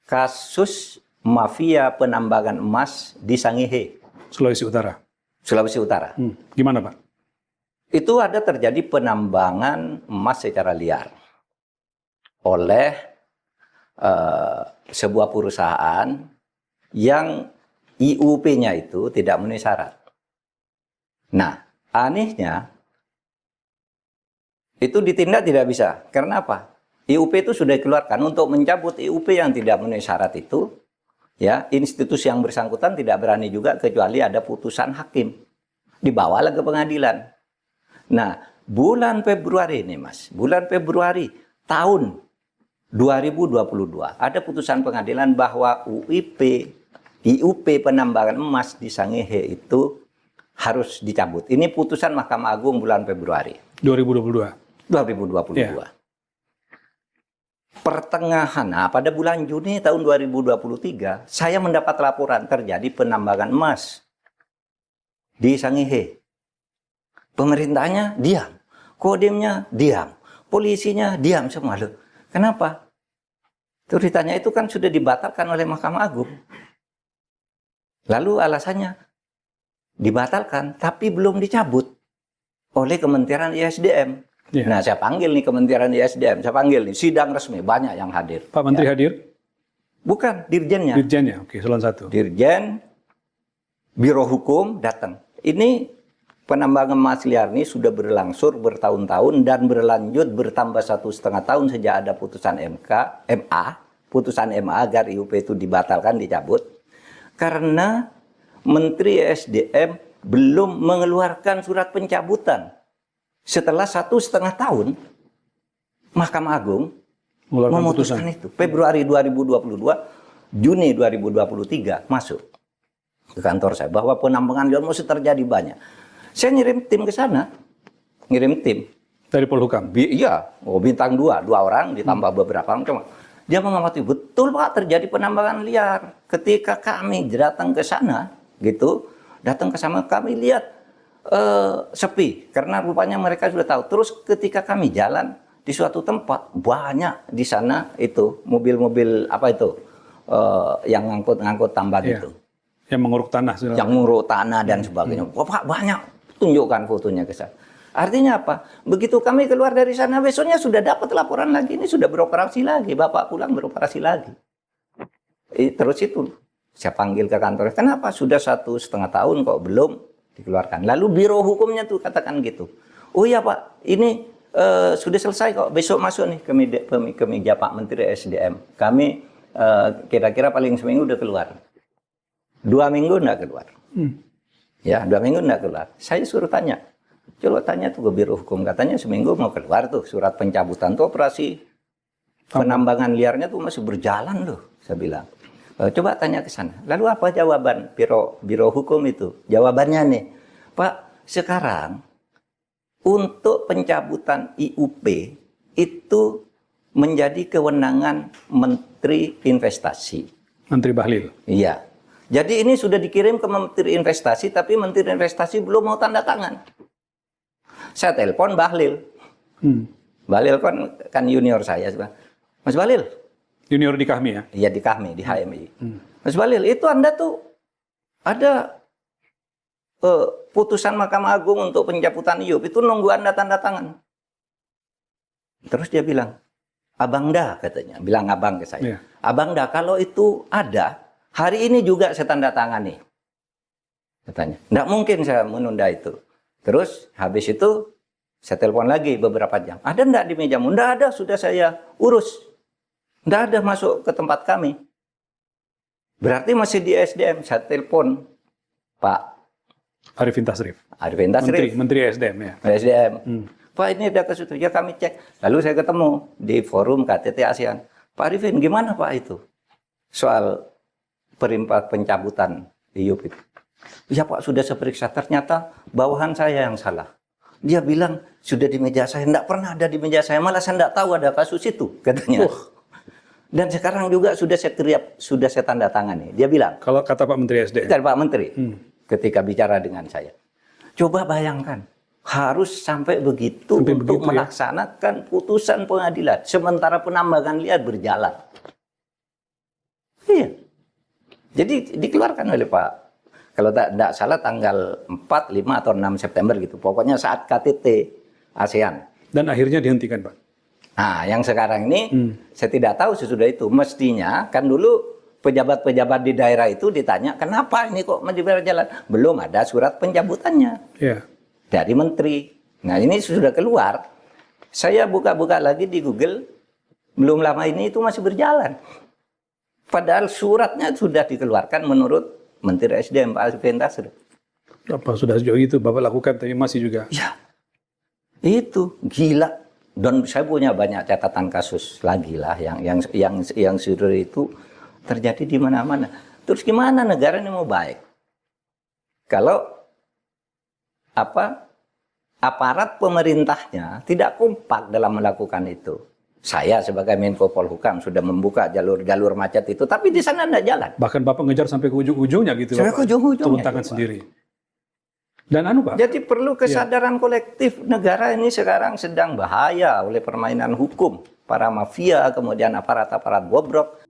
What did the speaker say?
kasus mafia penambangan emas di Sangihe, Sulawesi Utara. Sulawesi Utara. Gimana, Pak? Itu ada terjadi penambangan emas secara liar oleh sebuah perusahaan yang IUP-nya itu tidak memenuhi syarat. Nah, anehnya itu ditindak tidak bisa. Karena apa? IUP itu sudah dikeluarkan. Untuk mencabut IUP yang tidak memenuhi syarat itu, ya, institusi yang bersangkutan tidak berani juga kecuali ada putusan hakim. Dibawalah ke pengadilan. Nah, bulan Februari ini, Mas, bulan Februari tahun 2022 ada putusan pengadilan bahwa IUP penambangan emas di Sangihe itu harus dicabut. Ini putusan Mahkamah Agung bulan Februari 2022. 2022. Ya. Pertengahan, pada bulan Juni tahun 2023, saya mendapat laporan terjadi penambangan emas di Sangihe. Pemerintahnya diam, Kodemnya diam, polisinya diam semua. Loh, kenapa? Ceritanya itu kan sudah dibatalkan oleh Mahkamah Agung. Lalu alasannya dibatalkan, tapi belum dicabut oleh Kementerian ISDM. Ya. Nah, saya panggil nih Kementerian ISDM, saya panggil nih, sidang resmi, banyak yang hadir. Pak Menteri hadir? Bukan, dirjennya. Dirjennya, oke, salon satu. Dirjen, Biro Hukum datang. Ini penambangan emas liar ini sudah berlangsung bertahun-tahun dan berlanjut bertambah 1,5 tahun sejak ada putusan putusan MA agar IUP itu dibatalkan, dicabut. Karena Menteri SDM belum mengeluarkan surat pencabutan. Setelah 1,5 tahun, Mahkamah Agung memutuskan itu. Februari 2022, Juni 2023 masuk ke kantor saya bahwa penambangan liar masih terjadi banyak. Saya ngirim tim ke sana, ngirim tim dari Polhukam. Iya, bintang 2 orang ditambah beberapa orang. Dia mengamati betul Pak terjadi penambangan liar. Ketika kami datang ke sana, gitu, datang ke sana kami lihat sepi karena rupanya mereka sudah tahu. Terus ketika kami jalan di suatu tempat banyak di sana itu mobil-mobil apa itu yang ngangkut tambang itu. Yang menguruk tanah. Yang menguruk tanah dan sebagainya. Pak banyak. Tunjukkan fotonya ke saya. Artinya apa? Begitu kami keluar dari sana, besoknya sudah dapat laporan lagi. Ini sudah beroperasi lagi. Bapak pulang beroperasi lagi. Terus itu, saya panggil ke kantor. Kenapa? Sudah 1,5 tahun kok belum dikeluarkan. Lalu Biro Hukumnya tuh katakan gitu. Oh iya Pak, ini sudah selesai kok. Besok masuk nih ke meja Pak Menteri SDM. Kami kira-kira paling seminggu udah keluar. 2 minggu enggak keluar. Ya, 2 minggu enggak keluar. Saya suruh tanya. Coba tanya tuh ke Biro Hukum. Katanya seminggu mau keluar tuh surat pencabutan tuh operasi penambangan liarnya tuh masih berjalan loh. Saya bilang. Coba tanya ke sana. Lalu apa jawaban Biro Hukum itu? Jawabannya nih. Pak, sekarang untuk pencabutan IUP itu menjadi kewenangan Menteri Investasi. Menteri Bahlil. Iya. Jadi ini sudah dikirim ke Menteri Investasi, tapi Menteri Investasi belum mau tanda tangan. Saya telepon Bahlil. Bahlil kan junior saya. Mas Bahlil. Junior di Kahmi ya? Iya di Kahmi, di HMI. Mas Bahlil, itu Anda tuh ada putusan Mahkamah Agung untuk pencabutan IUP, itu nunggu Anda tanda tangan. Terus dia bilang, Abang dah katanya. Bilang abang ke saya. Abang dah, kalau itu ada, hari ini juga saya tanda tangan nih. Katanya. Nggak mungkin saya menunda itu. Terus habis itu saya telepon lagi beberapa jam. Ada nggak di mejamu? Nggak ada, sudah saya urus. Nggak ada masuk ke tempat kami. Berarti masih di SDM. Saya telepon Pak Arifin Tasrif. Arifin Tasrif. Menteri SDM ya. SDM. Pak ini ada kesulitan. Ya kami cek. Lalu saya ketemu di forum KTT ASEAN. Pak Arifin gimana Pak itu? Soal pencabutan IUP itu. Ya Pak sudah saya periksa. Ternyata bawahan saya yang salah. Dia bilang sudah di meja saya. Tidak pernah ada di meja saya. Malah saya tidak tahu ada kasus itu. Katanya. Dan sekarang juga sudah saya tanda tangani. Dia bilang. Kalau kata Pak Menteri SDM. Kata Pak Menteri. Ketika bicara dengan saya. Coba bayangkan. Harus sampai begitu untuk melaksanakan putusan pengadilan. Sementara penambangan liar berjalan. Jadi dikeluarkan oleh Pak, kalau tidak salah tanggal 4, 5 atau 6 September gitu. Pokoknya saat KTT ASEAN. Dan akhirnya dihentikan, Pak. Nah, yang sekarang ini saya tidak tahu sesudah itu. Mestinya kan dulu pejabat-pejabat di daerah itu ditanya, kenapa ini kok masih berjalan? Belum ada surat pencabutannya Ya. dari menteri. Nah, ini sudah keluar. Saya buka-buka lagi di Google, belum lama ini itu masih berjalan. Padahal suratnya sudah dikeluarkan menurut Menteri SDM Pak Arifin Tasrif. Apa sudah sejauh itu Bapak lakukan, tapi masih juga. Ya, itu gila. Dan saya punya banyak catatan kasus lagi lah yang sudah itu terjadi di mana-mana. Terus gimana negara ini mau baik? Kalau aparat pemerintahnya tidak kompak dalam melakukan itu. Saya sebagai Menko Polhukam sudah membuka jalur-jalur macet itu, tapi di sana tidak jalan. Bahkan Bapak ngejar sampai ke ujung-ujungnya gitu. Sampai ke ujung-ujungnya, turun tangan ya, Pak. sendiri. Dan Pak. Jadi perlu kesadaran kolektif. Negara ini sekarang sedang bahaya oleh permainan hukum. Para mafia, kemudian aparat-aparat bobrok.